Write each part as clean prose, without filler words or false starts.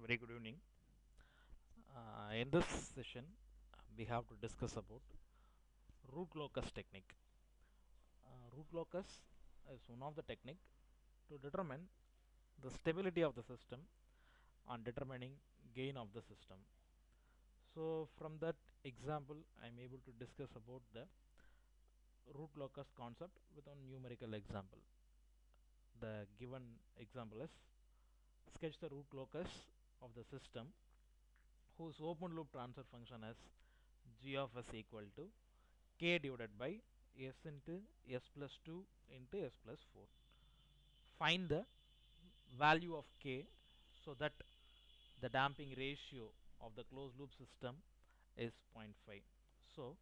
Very good evening. In this session, we have to discuss about root locus technique. Root locus is one of the technique to determine the stability of the system and determining gain of the system. So from that example, I am able to discuss about the root locus concept with a numerical example. The given example is sketch the root locus of the system whose open loop transfer function is g of s equal to k divided by s into s plus 2 into s plus 4. Find the value of k so that the damping ratio of the closed loop system is 0.5. So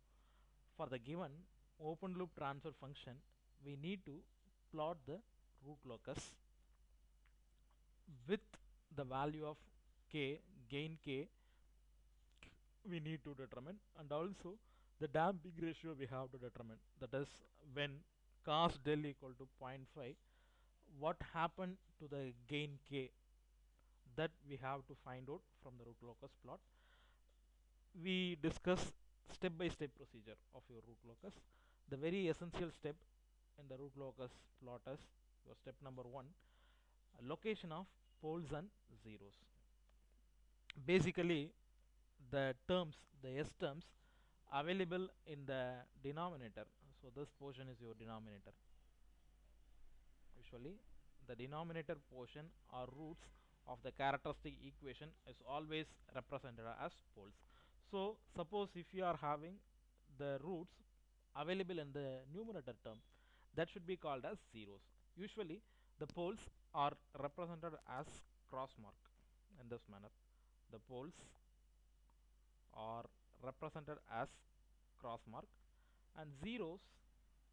for the given open loop transfer function, we need to plot the root locus with the value of k, gain k, we need to determine, and also the damping ratio we have to determine, that is when cos del equal to 0.5, what happened to the gain k, that we have to find out from the root locus plot. We discuss step by step procedure of your root locus. The very essential step in the root locus plot is your step number 1, location of poles and zeros. Basically the terms, the s terms available in the denominator, so this portion is your denominator. Usually the denominator portion or roots of the characteristic equation is always represented as poles. So suppose if you are having the roots available in the numerator term, that should be called as zeros. Usually the poles are represented as cross mark in this manner. The poles are represented as cross mark and zeros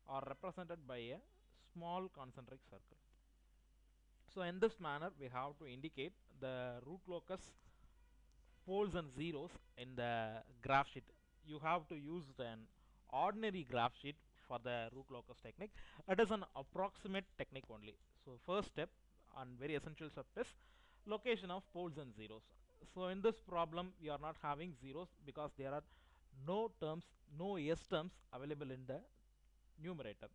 are represented by a small concentric circle. So in this manner we have to indicate the root locus poles and zeros in the graph sheet. You have to use an ordinary graph sheet for the root locus technique. It is an approximate technique only. So first step and very essential step is location of poles and zeros. So in this problem we are not having zeros because there are no terms, no s terms available in the numerator.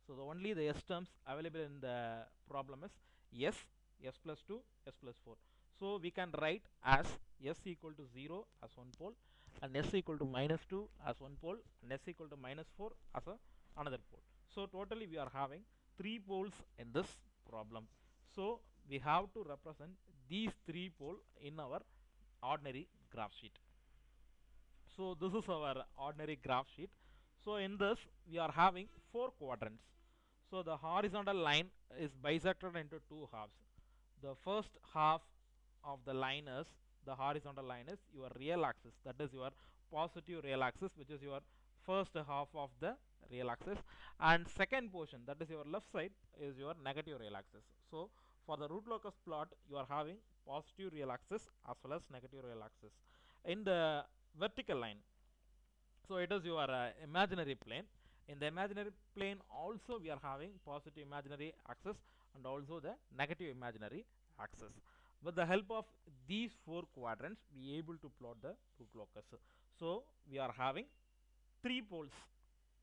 So only the s terms available in the problem is s, s plus 2, s plus 4. So we can write as s equal to 0 as one pole, and s equal to minus 2 as one pole, and s equal to minus 4 as another pole. So totally we are having 3 poles in this problem. So we have to represent these 3 poles in our ordinary graph sheet. So this is our ordinary graph sheet. So in this we are having 4 quadrants. So the horizontal line is bisected into 2 halves. The first half of the line is, the horizontal line is your real axis, that is your positive real axis, which is your first half of the real axis, and second portion, that is your left side, is your negative real axis. So for the root locus plot you are having positive real axis as well as negative real axis. In the vertical line, so it is your imaginary plane. In the imaginary plane also we are having positive imaginary axis and also the negative imaginary axis. With the help of these 4 quadrants we able to plot the root locus. So we are having 3 poles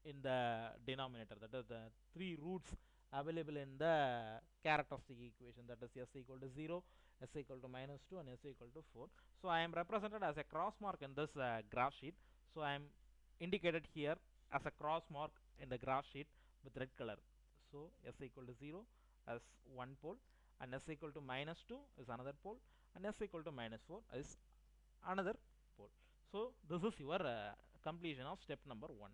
in the denominator, that is the 3 roots available in the characteristic equation, that is s equal to 0, s equal to minus 2, and s equal to 4. So I am represented as a cross mark in this graph sheet. So I am indicated here as a cross mark in the graph sheet with red color. So s equal to 0 as one pole, and s equal to minus 2 is another pole, and s equal to minus 4 is another pole. So this is your completion of step number 1.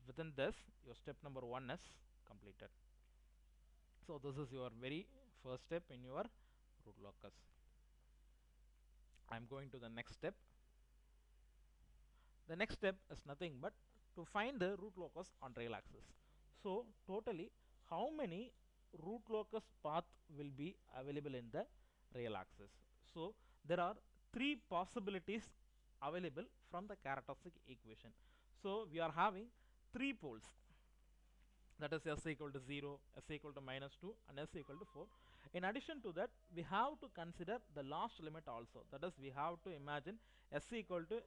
Within this your step number 1 is completed. So this is your very first step in your root locus. I am going to the next step. The next step is nothing but to find the root locus on real axis. So totally how many root locus path will be available in the real axis? So there are 3 possibilities available from the characteristic equation. So we are having 3 poles, that is s equal to 0, s equal to minus 2, and s equal to 4. In addition to that, we have to consider the last limit also. That is, we have to imagine s equal to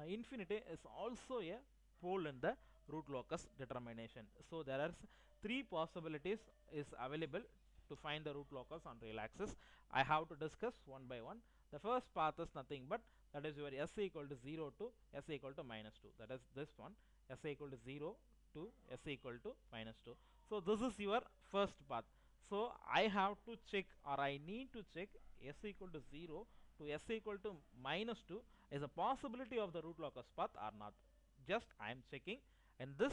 infinity is also a pole in the root locus determination. So there are three possibilities is available to find the root locus on real axis. I have to discuss one by one. The first path is nothing but that is your s equal to 0 to s equal to minus 2. That is this one, s equal to 0 to s equal to minus 2. So this is your first path. So I have to check, or I need to check, s equal to 0 to s equal to minus 2 is a possibility of the root locus path or not. Just I am checking in this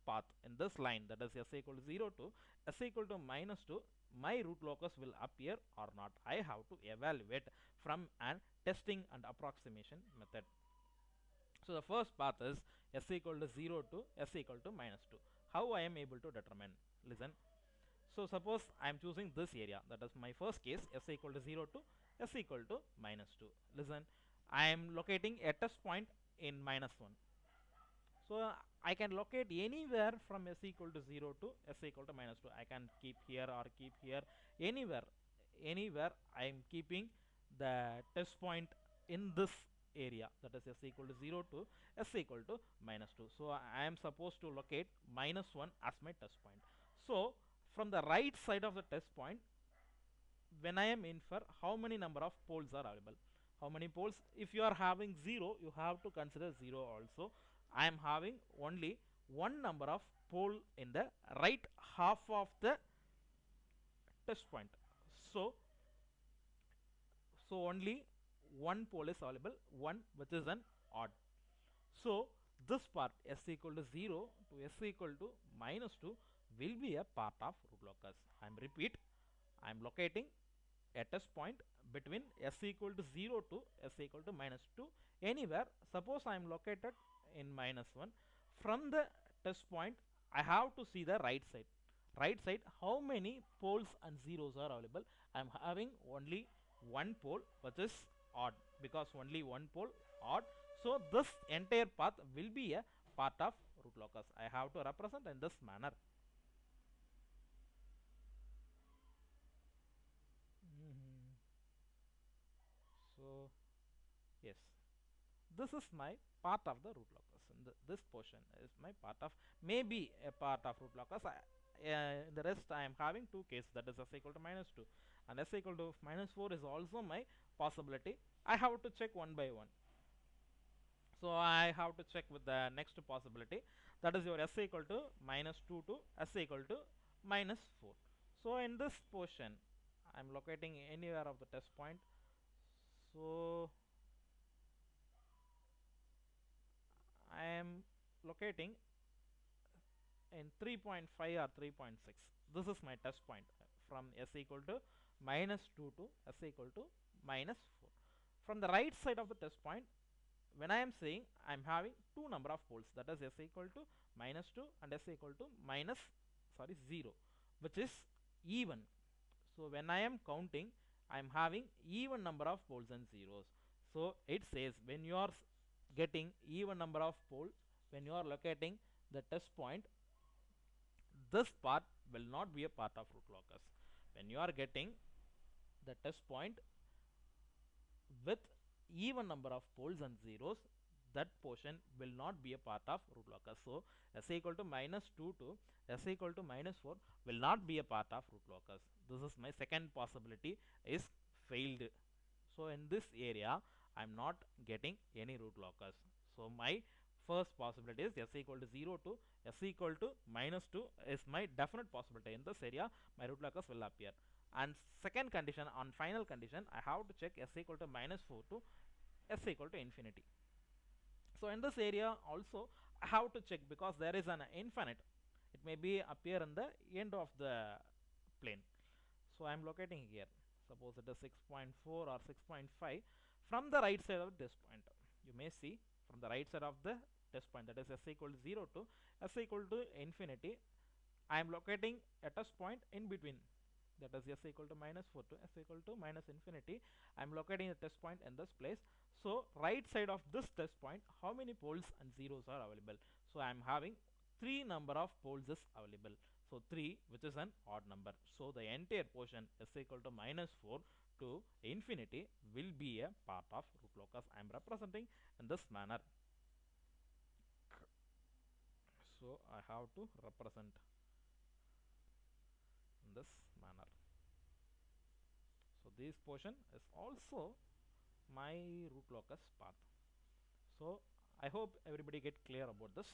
path, in this line, that is s equal to 0 to s equal to minus 2, my root locus will appear or not. I have to evaluate from an testing and approximation method. So the first path is s equal to 0 to s equal to minus 2. How I am able to determine? Listen. So suppose I am choosing this area, that is my first case, s equal to 0 to s equal to minus 2. Listen, I am locating a test point in minus 1. So I can locate anywhere from s equal to 0 to s equal to minus 2. I can keep here or keep here, anywhere I am keeping the test point in this area, that is s equal to 0 to s equal to minus 2. So I am supposed to locate minus 1 as my test point. So from the right side of the test point, when I am infer how many number of poles are available. How many poles? If you are having 0, you have to consider 0 also. I am having only one number of pole in the right half of the test point. So, only one pole is available, one, which is an odd. So this part s equal to 0 to s equal to minus 2 will be a part of root locus. I am repeat, I am locating a test point between s equal to 0 to s equal to minus 2 anywhere. Suppose I am located in minus 1. From the test point, I have to see the right side. Right side, how many poles and zeros are available? I am having only one pole, which is odd, because only one pole odd. So this entire path will be a part of root locus. I have to represent in this manner. So yes, this is my part of the root locus. And this portion is my part of, maybe a part of root locus. In the rest I am having two cases, that is s equal to minus 2 and s equal to minus 4 is also my possibility. I have to check one by one. So I have to check with the next possibility, that is your s equal to minus 2 to s equal to minus 4. So in this portion I am locating anywhere of the test point. So I am locating in 3.5 or 3.6. This is my test point from s equal to minus 2 to s equal to minus 4. From the right side of the test point, when I am saying I am having two number of poles, that is s equal to minus 2 and s equal to minus 0, which is even. So when I am counting, I am having even number of poles and zeros. So it says when you are getting even number of poles, when you are locating the test point, this part will not be a part of root locus. When you are getting the test point with even number of poles and zeros, that portion will not be a part of root locus. So s equal to minus 2 to s equal to minus 4 will not be a part of root locus. This is my second possibility is failed. So in this area I am not getting any root locus. So my first possibility is s equal to 0 to s equal to minus 2 is my definite possibility. In this area my root locus will appear. And second condition, on final condition, I have to check s equal to minus 4 to s equal to infinity. So in this area also I have to check, because there is an infinite, it may be appear in the end of the plane. So I am locating here, suppose it is 6.4 or 6.5. From the right side of this point, you may see from the right side of the test point, that is s equal to 0 to s equal to infinity, I am locating a test point in between, that is s equal to minus 4 to s equal to minus infinity. I am locating a test point in this place. So right side of this test point, how many poles and zeros are available? So I am having three number of poles is available. So 3, which is an odd number. So the entire portion is equal to minus 4 to infinity will be a part of root locus. I am representing in this manner. So I have to represent in this manner. So this portion is also my root locus path. So I hope everybody get clear about this.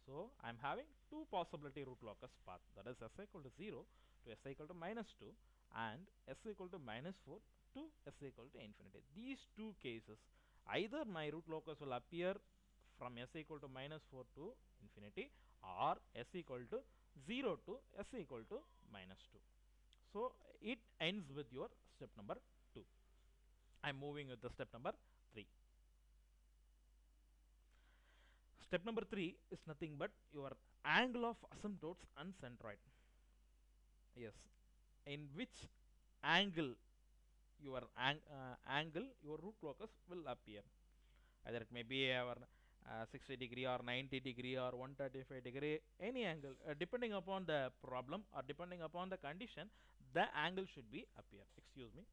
So I'm having two possibility root locus path, that is s equal to 0 to s equal to minus 2 and s equal to minus 4 to s equal to infinity. These two cases, either my root locus will appear from s equal to minus 4 to infinity or s equal to 0 to s equal to minus 2. So it ends with your step number 2. I'm moving with the step number 3. Step number 3 is nothing but your angle of asymptotes and centroid. Yes, in which angle your root locus will appear. Either it may be our 60 degree or 90 degree or 135 degree, any angle, depending upon the problem or depending upon the condition, the angle should be appear. Excuse me.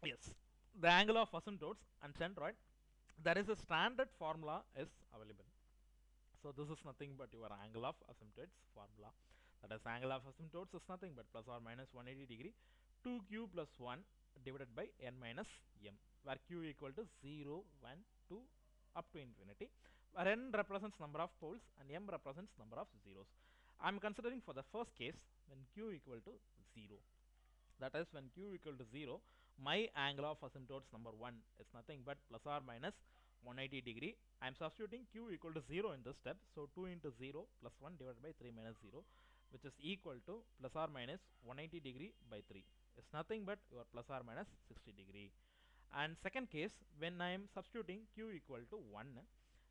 Yes, the angle of asymptotes and centroid, there is a standard formula is available. So this is nothing but your angle of asymptotes formula. That is, angle of asymptotes is nothing but plus or minus 180 degree 2q plus 1 divided by n minus m, where q equal to 0, 1, 2 up to infinity, where n represents number of poles and m represents number of zeros. I am considering for the first case when q equal to 0. That is, when q equal to 0, my angle of asymptotes number 1 is nothing but plus or minus 180 degree. I am substituting q equal to 0 in this step. So 2 into 0 plus 1 divided by 3 minus 0, which is equal to plus or minus 180 degree by 3. It's nothing but your plus or minus 60 degree. And second case, when I am substituting q equal to 1,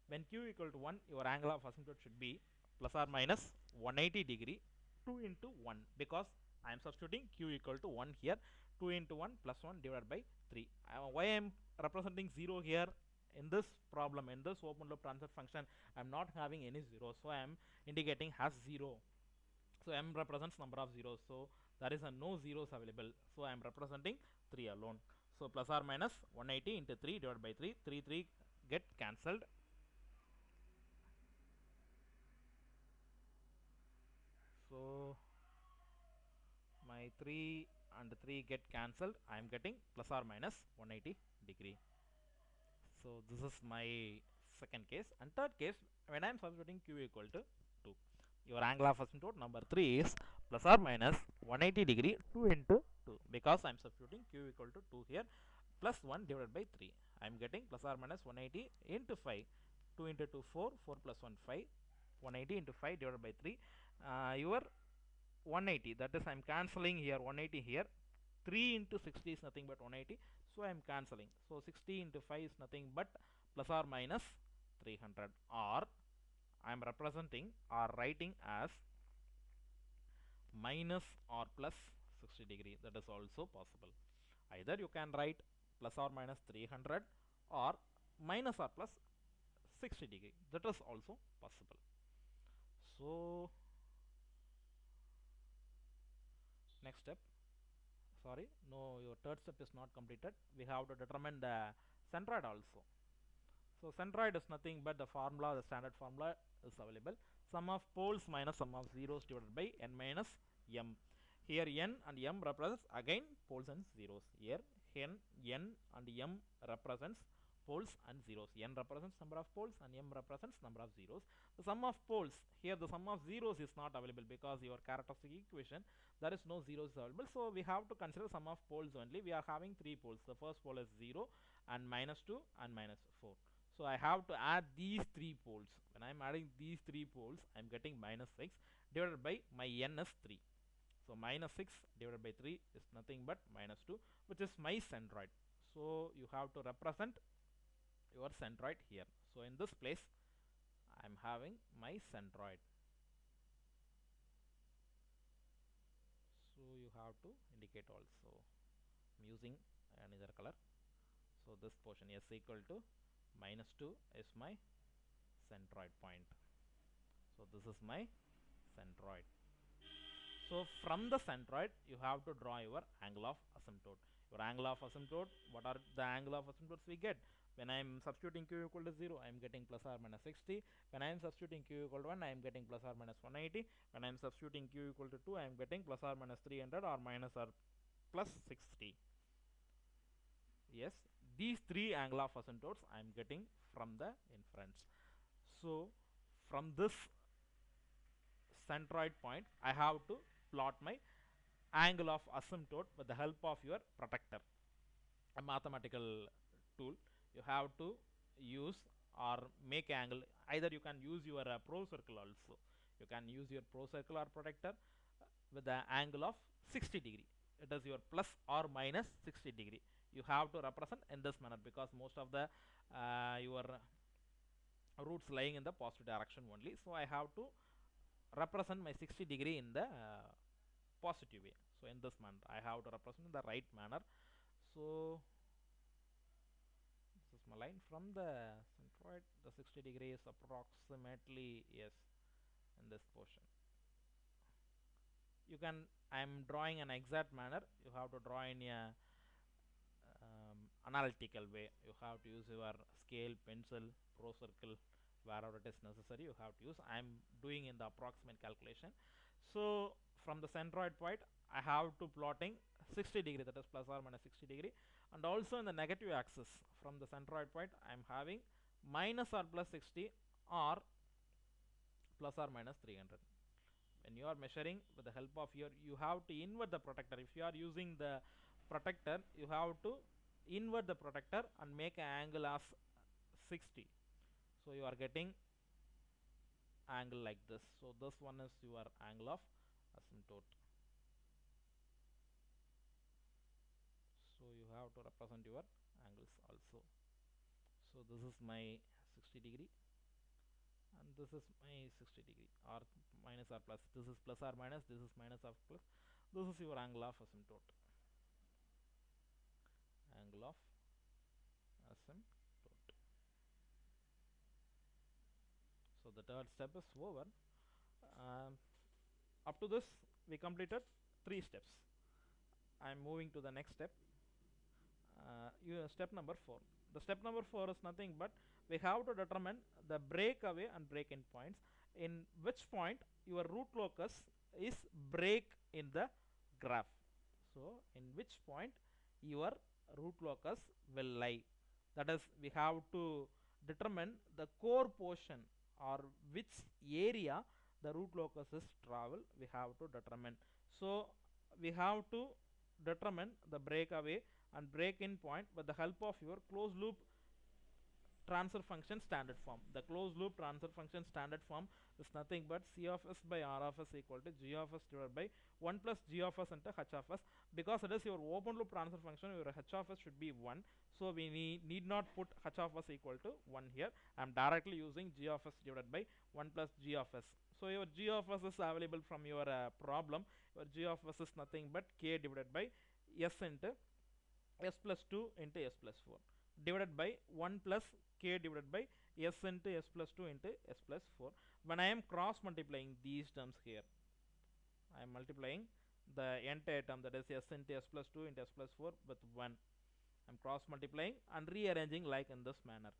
when q equal to 1, your angle of asymptote should be plus or minus 180 degree 2 into 1, because I am substituting q equal to 1 here. 2 into 1 plus 1 divided by 3. Why I am representing 0 here in this problem, in this open loop transfer function, I am not having any 0, so I am indicating as 0. So m represents number of zeros, so there is a no zeros available, so I am representing 3 alone. So plus or minus 180 into 3 divided by 3, 3 get cancelled. So my 3 and 3 get cancelled. I am getting plus or minus 180 degree. So this is my second case. And third case, when I am substituting q equal to 2, your angle of asymptote number 3 is plus or minus 180 degree 2 into 2, because I am substituting q equal to 2 here, plus 1 divided by 3. I am getting plus or minus 180 into 5. 2 into 2 4, 4 plus 1 5, 180 into 5 divided by 3. Your 180, that is, I am cancelling here 180 here. 3 into 60 is nothing but 180, so I am cancelling. So 60 into 5 is nothing but plus or minus 300, or I am representing or writing as minus or plus 60 degree. That is also possible. Either you can write plus or minus 300 or minus or plus 60 degree. That is also possible. So next step, sorry, no, your third step is not completed. We have to determine the centroid also. So centroid is nothing but the formula, the standard formula is available. Sum of poles minus sum of zeros divided by n minus m. Here n and m represents again poles and zeros. Here n and m represents poles and zeros. N represents number of poles and m represents number of zeros. The sum of poles, here the sum of zeros is not available because your characteristic equation, there is no zeros available. So we have to consider sum of poles only. We are having 3 poles. The first pole is 0 and minus 2 and minus 4. So I have to add these 3 poles. When I am adding these 3 poles, I am getting minus 6 divided by my n is 3. So minus 6 divided by 3 is nothing but minus 2, which is my centroid. So you have to represent your centroid here. So in this place, I am having my centroid. So you have to indicate also. I'm using another color. So this portion is equal to minus 2 is my centroid point. So this is my centroid. So from the centroid, you have to draw your angle of asymptote. Your angle of asymptote, what are the angle of asymptotes we get? When I am substituting q equal to 0, I am getting plus or minus 60. When I am substituting q equal to 1, I am getting plus or minus 180. When I am substituting q equal to 2, I am getting plus or minus 300 or minus or plus 60. Yes, these three angle of asymptotes I am getting from the inference. So from this centroid point, I have to plot my angle of asymptote with the help of your protector, a mathematical tool. You have to use or make angle. Either you can use your pro circle also. You can use your pro circle or protector with the angle of 60 degree. It is your plus or minus 60 degree. You have to represent in this manner because most of the your roots lying in the positive direction only. So I have to represent my 60 degree in the positive way. So in this manner I have to represent in the right manner. So this is my line from the centroid. The 60 degree is approximately, yes, in this portion. You can, I am drawing an exact manner. You have to draw in a analytical way. You have to use your scale, pencil, pro circle, wherever it is necessary. You have to use. I am doing in the approximate calculation. So from the centroid point, I have to plotting 60 degree, that is plus or minus 60 degree, and also in the negative axis from the centroid point, I am having minus or plus 60 or plus or minus 300. When you are measuring with the help of your, you have to invert the protector. If you are using the protector, you have to invert the protector and make an angle as 60. So you are getting angle like this. So this one is your angle of asymptote. So you have to represent your angles also. So this is my 60 degree and this is my 60 degree, or minus or plus. This is plus or minus, this is minus or plus. This is your angle of asymptote. Angle of asymptote. So the third step is over. Up to this we completed 3 steps. I am moving to the next step. Step number 4. The step number 4 is nothing but we have to determine the breakaway and break-in points, in which point your root locus is break in the graph. So in which point your root locus will lie. That is, we have to determine the core portion or which area the root locus is travel. We have to determine. So we have to determine the breakaway and break-in point with the help of your closed loop transfer function standard form. The closed loop transfer function standard form is nothing but C of s by R of s equal to G of s divided by 1 plus G of s into H of s. Because it is your open loop transfer function, your H of s should be 1. So we need not put H of s equal to 1 here. I am directly using G of s divided by 1 plus G of s. So your G of s is available from your problem. Your G of s is nothing but K divided by S into S plus 2 into S plus 4 divided by 1 plus K divided by S into S plus 2 into S plus 4. When I am cross multiplying these terms here, I am multiplying the entire term, that is S into S plus 2 into S plus 4 with 1. I am cross multiplying and rearranging like in this manner.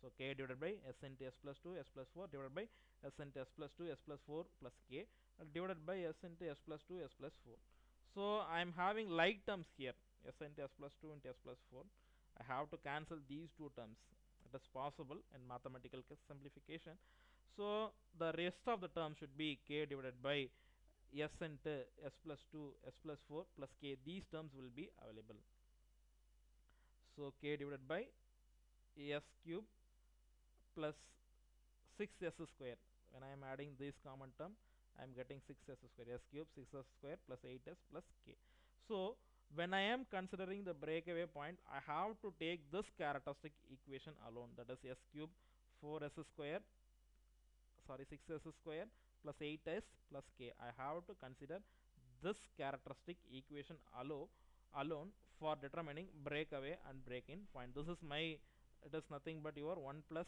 So K divided by S into S plus 2 S plus 4 divided by S into S plus 2 S plus 4 plus K divided by S into S plus 2 S plus 4. So I am having like terms here, S into S plus 2 into S plus 4. I have to cancel these two terms. It is possible in mathematical simplification. So the rest of the term should be K divided by S into S plus 2 S plus 4 plus K. These terms will be available. So K divided by S cube plus 6s square. When I am adding this common term, I am getting 6s square. S cube 6s square plus 8s plus K. So when I am considering the breakaway point, I have to take this characteristic equation alone, that is S cube 4s square, sorry 6s square plus 8s plus K. I have to consider this characteristic equation alone for determining breakaway and break-in point. This is my, it is nothing but your 1 plus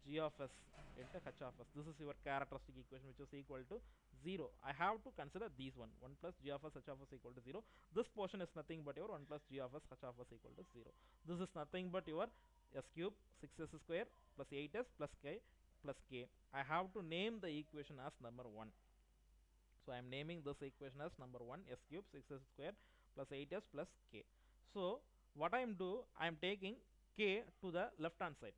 g of s into h of s. This is your characteristic equation which is equal to 0. I have to consider these 1 plus g of s h of s equal to 0. This portion is nothing but your 1 plus g of s h of s equal to 0. This is nothing but your s cube 6s square plus 8s plus k plus k. I have to name the equation as number 1. So I am naming this equation as number 1, s cube 6s square plus 8s plus k. So what I am do, I am taking k to the left hand side.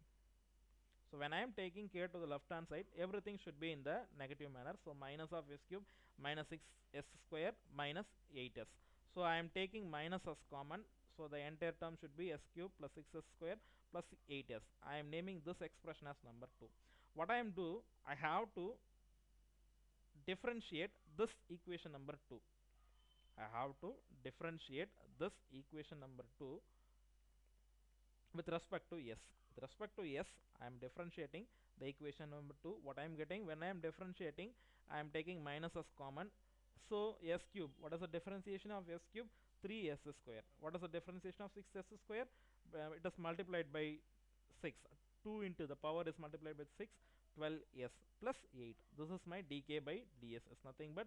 So when I am taking k to the left hand side, everything should be in the negative manner. So minus of s cube minus 6s square minus 8s. So I am taking minus as common. So the entire term should be s cube plus 6s square plus 8s. I am naming this expression as number 2. What I am do, I have to differentiate this equation number 2. I have to differentiate this equation number 2 with respect to s. With respect to s, I am differentiating the equation number 2. What I am getting when I am differentiating, I am taking minus as common. So s cube, what is the differentiation of s cube? 3s square. What is the differentiation of 6s square? It is multiplied by 6. 2 into the power is multiplied by 6, 12s plus 8. This is my dk by ds. It's nothing but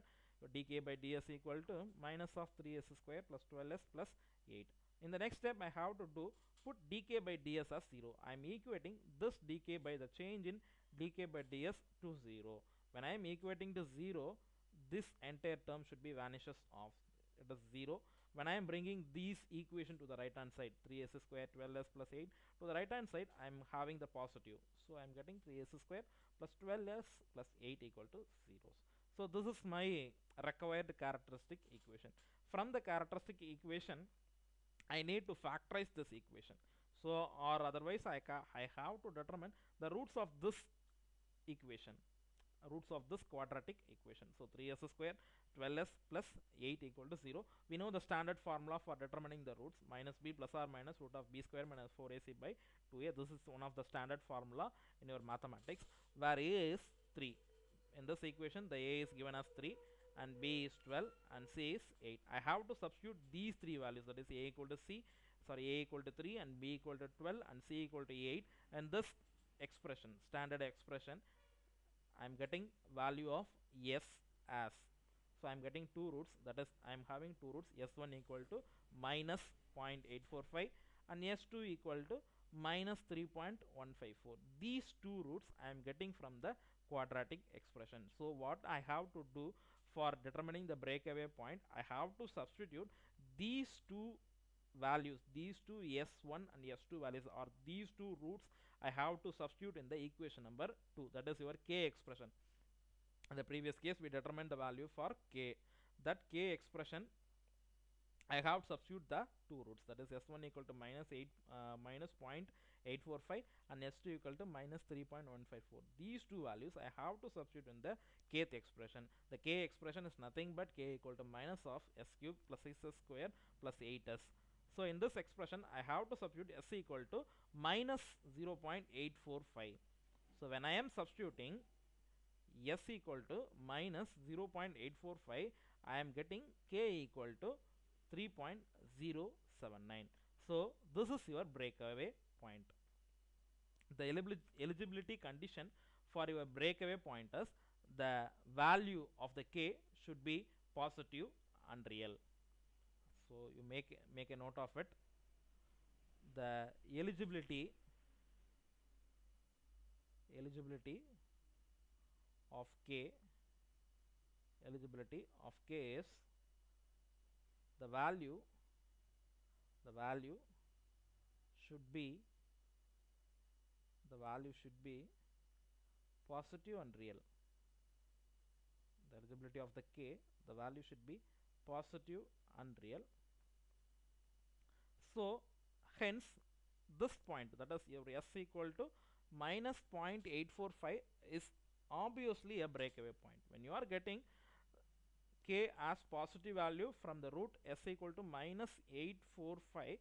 dk by ds equal to minus of 3s square plus 12s plus 8. In the next step, I have to do put dk by ds as 0. I am equating this dk by the change in dk by ds to 0. When I am equating to 0, this entire term should be vanishes off. It is 0. When I am bringing these equation to the right hand side, 3s square 12s plus 8 to the right hand side, I am having the positive. So I am getting 3s square plus 12s plus 8 equal to 0. So this is my required characteristic equation. From the characteristic equation, I need to factorize this equation. So or otherwise I have to determine the roots of this equation, roots of this quadratic equation. So 3s square 12s plus 8 equal to 0. We know the standard formula for determining the roots, minus b plus or minus root of b square minus 4ac by 2a. This is one of the standard formula in your mathematics, where a is 3. In this equation the a is given as 3 and b is 12 and c is 8. I have to substitute these three values, that is a equal to a equal to 3 and b equal to 12 and c equal to 8, and this expression, standard expression, I am getting value of s as. So I am getting two roots, that is I am having two roots, s1 equal to minus 0.845 and s2 equal to minus 3.154. These two roots I am getting from the quadratic expression. So what I have to do for determining the breakaway point, I have to substitute these two values, these two s1 and s2 values, or these two roots I have to substitute in the equation number 2, that is your k expression. In the previous case we determined the value for k. That k expression I have to substitute the two roots, that is s1 equal to minus 0.845 and s2 equal to minus 3.154. These two values I have to substitute in the kth expression. The k expression is nothing but k equal to minus of s cube plus 6s square plus 8s. So in this expression I have to substitute s equal to minus 0.845. So when I am substituting s equal to minus 0.845, I am getting k equal to 3.079. So this is your breakaway point. The eligibility condition for your breakaway point is the value of the k should be positive and real. So you make a note of it. The eligibility of k is the value should be positive and real. The eligibility of the k, the value should be positive and real. So hence this point, that is your s equal to minus 0.845, is obviously a breakaway point. When you are getting k as positive value from the root s equal to minus 845,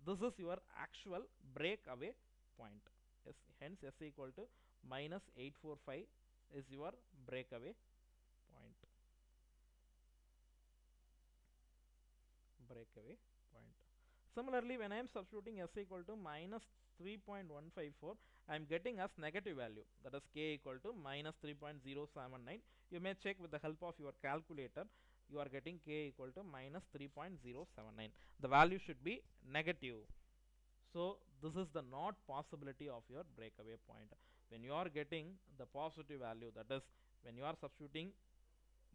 this is your actual breakaway point. Hence s equal to minus 845 is your breakaway point. Similarly, when I am substituting s equal to minus 3.154, I am getting as negative value, that is k equal to minus 3.079. You may check with the help of your calculator. You are getting k equal to minus 3.079. The value should be negative. So this is the not possibility of your breakaway point. When you are getting the positive value, that is when you are substituting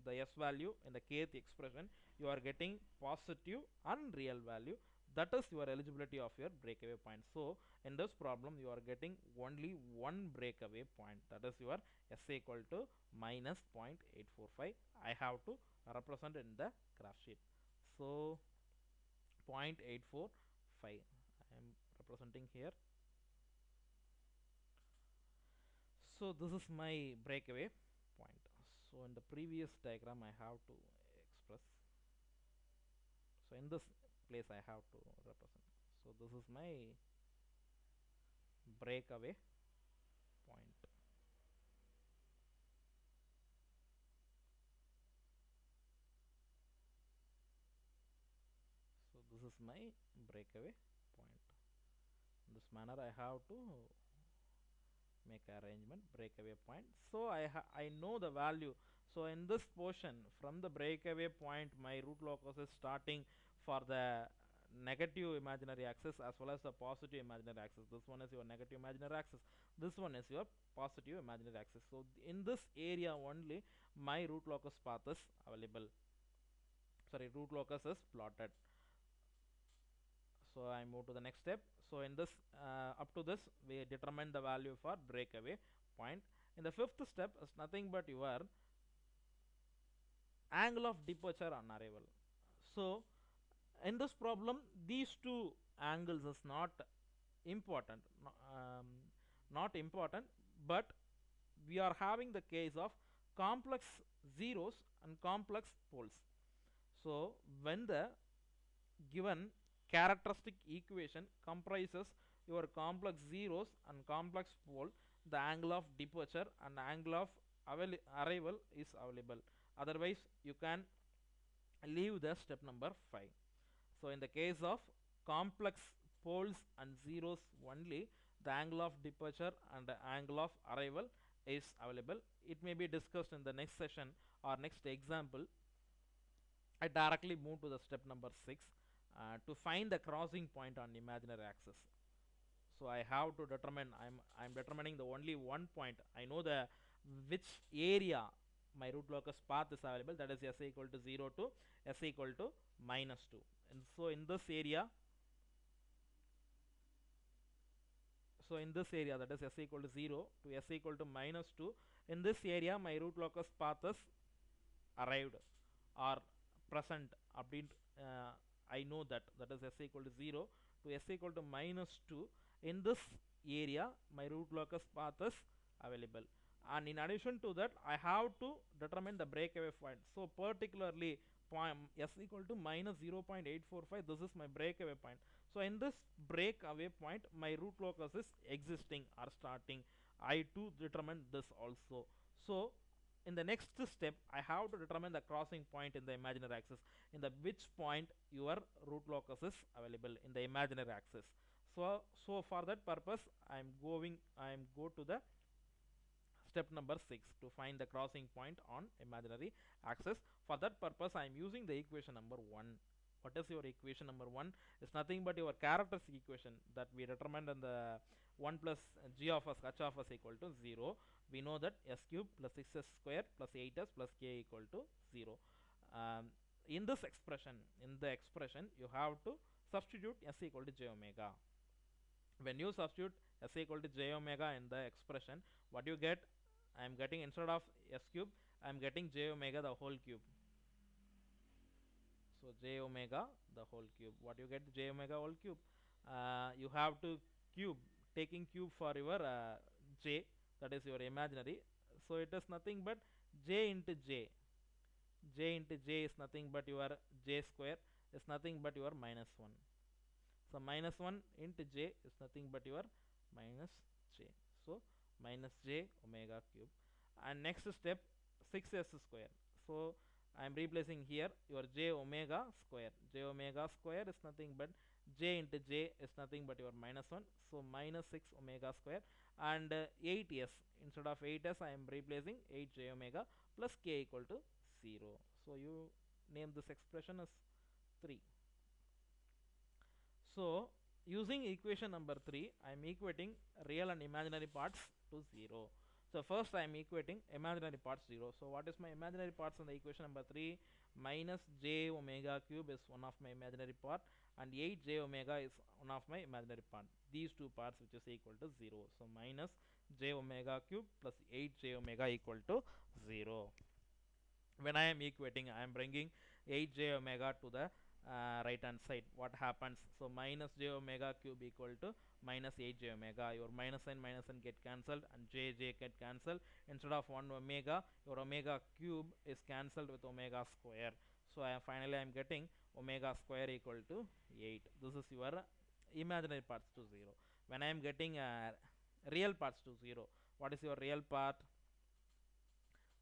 the s value in the kth expression, you are getting positive unreal value. That is your eligibility of your breakaway point. So in this problem you are getting only one breakaway point, that is your s equal to minus 0.845. I have to represent in the graph sheet. So 0.845 I am representing here. So this is my breakaway point. So in the previous diagram I have to express, so in this place I have to represent. So this is my breakaway point. So this is my breakaway point. In this manner I have to make arrangement breakaway point. So I know the value. So in this portion from the breakaway point, my root locus is starting for the negative imaginary axis as well as the positive imaginary axis. This one is your negative imaginary axis, this one is your positive imaginary axis. So in this area only my root locus path is available, sorry, root locus is plotted. So I move to the next step. So in this up to this we determine the value for breakaway point. In the fifth step is nothing but your angle of departure on arrival. So in this problem these two angles is not important, not important, but we are having the case of complex zeros and complex poles. So when the given characteristic equation comprises your complex zeros and complex pole, the angle of departure and angle of arrival is available. Otherwise you can leave the step number 5. So in the case of complex poles and zeros only, the angle of departure and the angle of arrival is available. It may be discussed in the next session or next example. I directly move to the step number 6 to find the crossing point on imaginary axis. So I have to determine, I'm determining the only one point. I know the which area my root locus path is available, that is s equal to 0 to s equal to minus 2. And so in this area, so in this area, that is s equal to 0 to s equal to minus 2, in this area my root locus path is arrived or present. I know that, that is s equal to 0 to s equal to minus 2. In this area my root locus path is available, and in addition to that I have to determine the breakaway point. So particularly point s equal to minus 0.845, this is my breakaway point. So in this breakaway point my root locus is existing or starting. I to determine this also. So in the next step I have to determine the crossing point in the imaginary axis, in the which point your root locus is available in the imaginary axis. So for that purpose I am go to the step number 6 to find the crossing point on imaginary axis. For that purpose I am using the equation number 1. What is your equation number 1? It's nothing but your characteristic equation that we determined in the 1 plus g of s h of s equal to 0. We know that s cube plus 6s square plus 8s plus k equal to 0. In this expression, in the expression you have to substitute s equal to j omega. When you substitute s equal to j omega in the expression, what you get? I am getting, instead of s cube I am getting j omega the whole cube. So j omega the whole cube. What you get? J omega whole cube. You have to cube, taking cube for your j, that is your imaginary. So it is nothing but j into j. J into j is nothing but your j square, is nothing but your minus 1. So minus 1 into j is nothing but your minus j. So minus j omega cube. And next step 6s square. So I am replacing here your j omega square. J omega square is nothing but j into j is nothing but your minus 1, so minus 6 omega square, and 8s, instead of 8s I am replacing 8 j omega plus k equal to 0. So you name this expression as 3. So using equation number 3, I am equating real and imaginary parts to 0. So first I am equating imaginary parts 0. So what is my imaginary parts in the equation number 3? Minus j omega cube is one of my imaginary part, and 8 j omega is one of my imaginary part. These two parts which is equal to 0. So minus j omega cube plus 8 j omega equal to 0. When I am equating, I am bringing 8 j omega to the right hand side. What happens? So minus j omega cube equal to minus 8 j omega. Your minus sign get cancelled, and j get cancelled. Instead of 1 omega, your omega cube is cancelled with omega square. So finally I am getting omega square equal to 8. This is your imaginary parts to 0. When I am getting real parts to 0, what is your real part?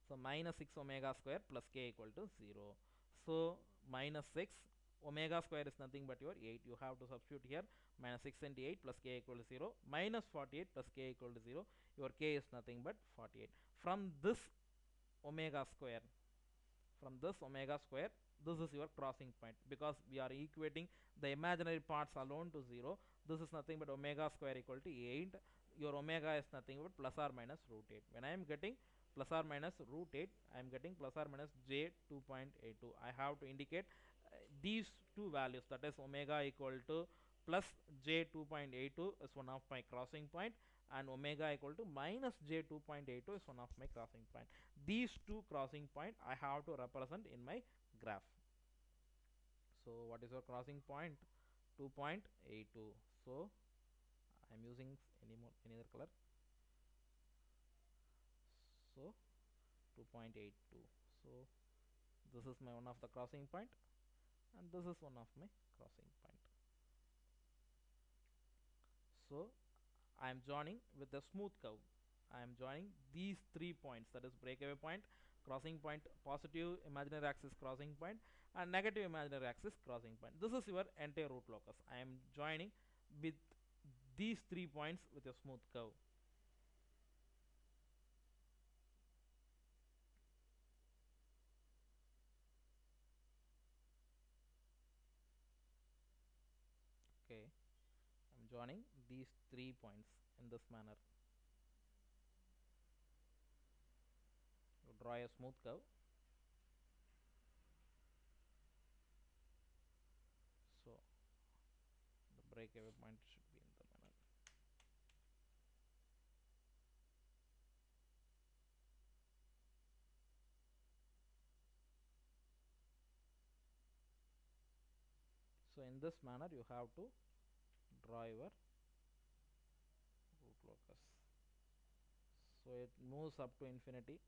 So minus 6 omega square plus k equal to 0. So minus 6 omega square is nothing but your 8. You have to substitute here. Minus 6 into 8 plus k equal to 0. Minus 48 plus k equal to 0. Your k is nothing but 48. From this omega square, this is your crossing point, because we are equating the imaginary parts alone to 0. This is nothing but omega square equal to 8. Your omega is nothing but plus or minus root 8. When I am getting plus or minus root 8, I am getting plus or minus j 2.82. I have to indicate these two values, that is omega equal to plus j 2.82 is one of my crossing point, and omega equal to minus j 2.82 is one of my crossing point. These two crossing point I have to represent in my graph. So what is your crossing point? 2.82. So I am using any other color. So 2.82. So this is my one of the crossing point, and this is one of my crossing point. So I am joining with a smooth curve. I am joining these 3 points, that is breakaway point, crossing point, positive imaginary axis crossing point, and negative imaginary axis crossing point. This is your entire root locus. I am joining with these 3 points with a smooth curve. Okay, I'm joining these 3 points in this manner. You draw a smooth curve. So the breakaway point should be in the manner. So in this manner you have to draw your root locus. So it moves up to infinity.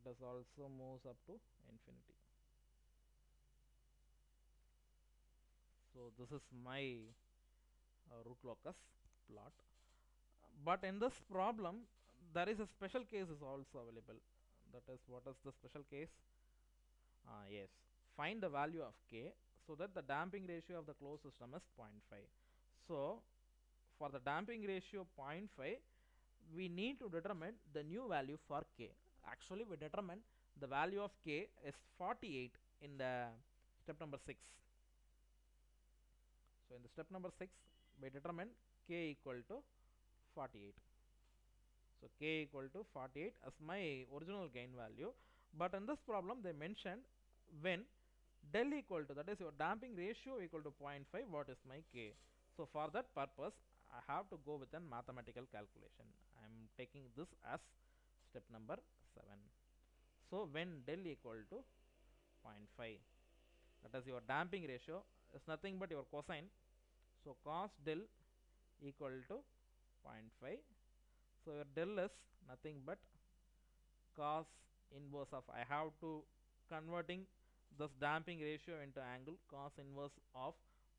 It is also moves up to infinity. So this is my root locus plot. But in this problem, there is a special case is also available. That is, what is the special case? Yes, find the value of k so that the damping ratio of the closed system is 0.5. So for the damping ratio 0.5, we need to determine the new value for k. Actually, we determine the value of k is 48 in the step number 6. So in the step number 6, we determine k equal to 48. So k equal to 48 as my original gain value. But in this problem, they mentioned when del equal to, that is your damping ratio equal to 0.5, what is my k? So for that purpose, I have to go with a mathematical calculation. I am taking this as step number 7. So when del equal to 0.5, that is your damping ratio is nothing but your cosine. So cos del equal to 0.5. So your del is nothing but cos inverse of, I have to converting this damping ratio into angle, cos inverse of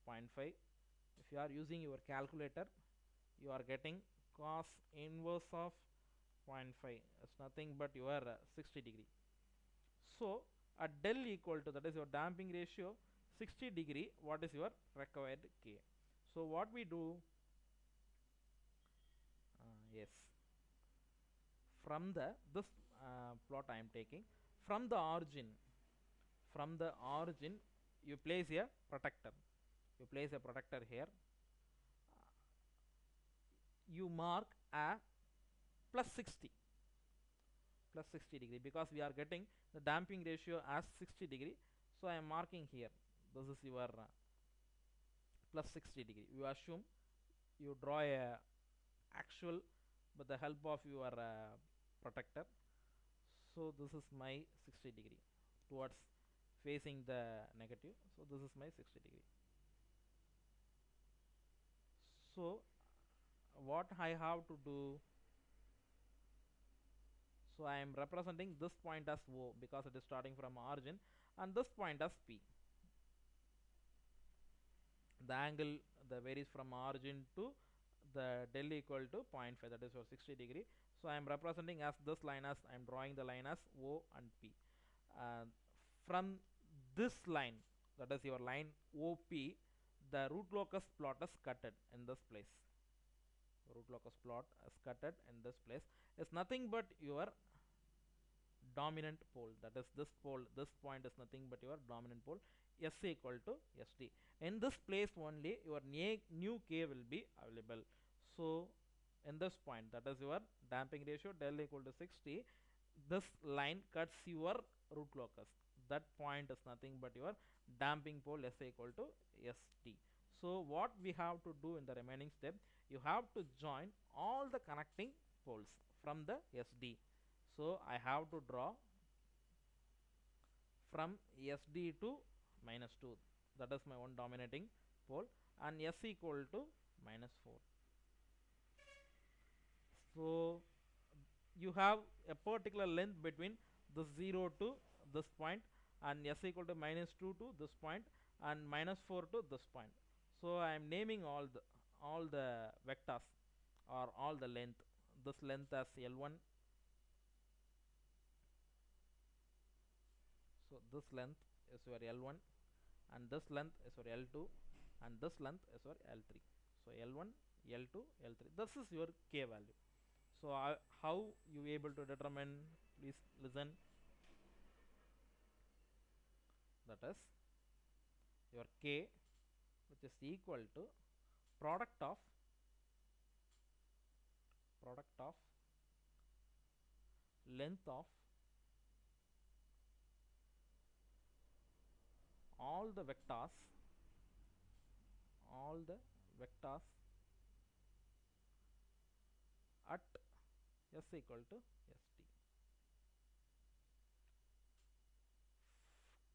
0.5. If you are using your calculator, you are getting cos inverse of 0.5 is nothing but your 60 degree. So at del equal to, that is your damping ratio 60 degree, what is your required K? So what we do, yes, from the this plot I am taking from the origin, from the origin you place a protector, you place a protector here, you mark a plus 60, plus 60 degree, because we are getting the damping ratio as 60 degree. So I am marking here, this is your plus 60 degree. You assume you draw a actual with the help of your protector. So this is my 60 degree towards facing the negative. So this is my 60 degree. So what I have to do, so I am representing this point as O because it is starting from origin, and this point as P. The angle that varies from origin to the del equal to 0.5, that is your 60 degree. So I am representing as this line, as I am drawing the line as O and P. From this line, that is your line OP, the root locus plot is cutted in this place. Root locus plot is cutted in this place, is nothing but your dominant pole, that is this pole, this point is nothing but your dominant pole, S equal to SD. In this place only your new K will be available. So in this point, that is your damping ratio del equal to 60, this line cuts your root locus, that point is nothing but your damping pole, S equal to SD. So what we have to do in the remaining step, you have to join all the connecting poles from the SD. So I have to draw from SD to -2, that is my one dominating pole, and S equal to -4. So you have a particular length between the 0 to this point, and S equal to -2 to this point, and -4 to this point. So I am naming all the vectors or all the length. This length as L1. So this length is your L1, and this length is your L2, and this length is your L3. So L1, L2, L3. This is your K value. So how you able to determine? Please listen. That is your K, which is equal to product of length of all the vectors at S equal to SD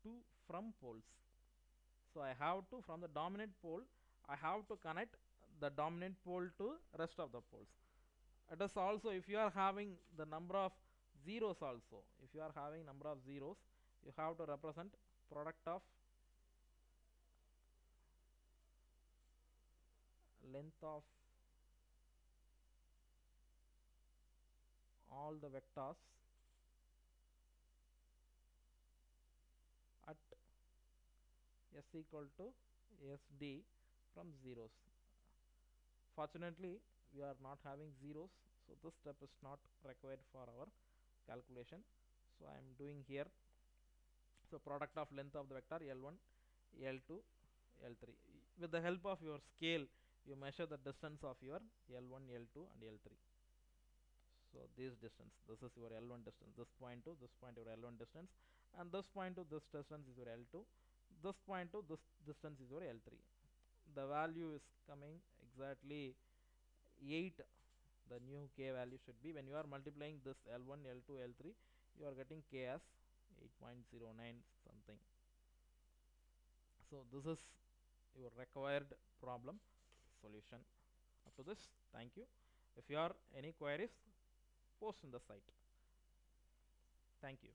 to from poles. So I have to, from the dominant pole, I have to connect the dominant pole to rest of the poles. It is also, if you are having the number of zeros also, if you are having number of zeros, you have to represent product of length of all the vectors at S equal to SD from zeros. Fortunately we are not having zeros, so this step is not required for our calculation. So I am doing here. So product of length of the vector L1, L2, L3. With the help of your scale, you measure the distance of your L1, L2 and L3. So this distance, this is your L1 distance, this point to this point your L1 distance, and this point to this distance is your L2, this point to this distance is your L3. The value is coming exactly 8. The new K value should be, when you are multiplying this L1, L2, L3, you are getting K as 8.09 something. So this is your required problem solution. Up to this, thank you. If you are any queries, post in the site. Thank you.